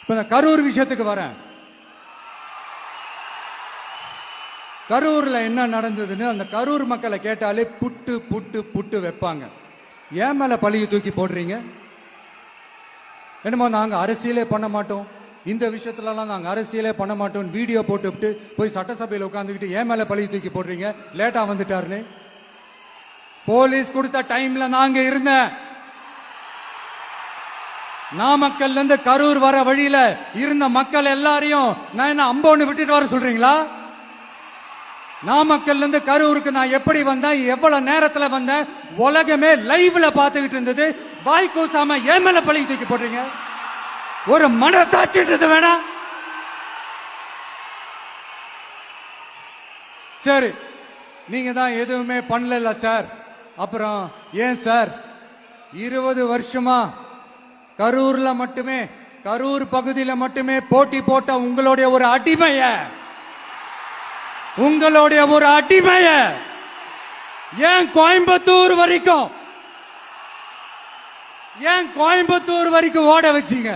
இப்ப இந்த கரூர் விஷயத்துக்கு வரேன். கரூர்ல என்ன நடந்ததுன்னு அந்த கரூர் மக்களை கேட்டாலே புட்டு புட்டு புட்டு வைப்பாங்க. ஏன் மேல பழிய தூக்கி போடுறீங்க? என்னமோ நாங்க அரசியலே பண்ண மாட்டோம், இந்த விஷயத்துலலாம் நாங்க அரசியலே பண்ண மாட்டோம், வீடியோ போட்டுவிட்டு போய் சட்டசபையில் உட்காந்துக்கிட்டு ஏன் மேல பழிய தூக்கி போடுறீங்க? லேட்டா வந்துட்டாருன்னு போலீஸ் கொடுத்த டைம்ல நாங்க இருந்தேன். நாமக்கல்ல இருந்து கரூர் வர வழியில இருந்த மக்கள் எல்லாரையும் நான் என்ன அம்போன்னு விட்டுட்டு வர சொல்றீங்களா? நாமக்கல்ல இருந்து கரூருக்கு நான் எப்படி வந்தேன், எவ்வளவு நேரத்துல வந்தேன், உலகமே லைவ்ல பாத்துக்கிட்டு இருந்தது. வாய் கூசாம ஏன் மேல பழி தூக்கி போடுறீங்க? ஒரு மனசாட்சின்றது வேணா? சரி, நீங்க தான் எதுவுமே பண்ணல சார். அப்புறம் ஏன் சார் 20 வருஷமா கரூர்ல மட்டுமே, கரூர் பகுதியில மட்டுமே போட்டி போட்ட உங்களுடைய ஒரு அடிமைய ஏன் கோயம்புத்தூர் வரைக்கும் ஓட வச்சீங்க?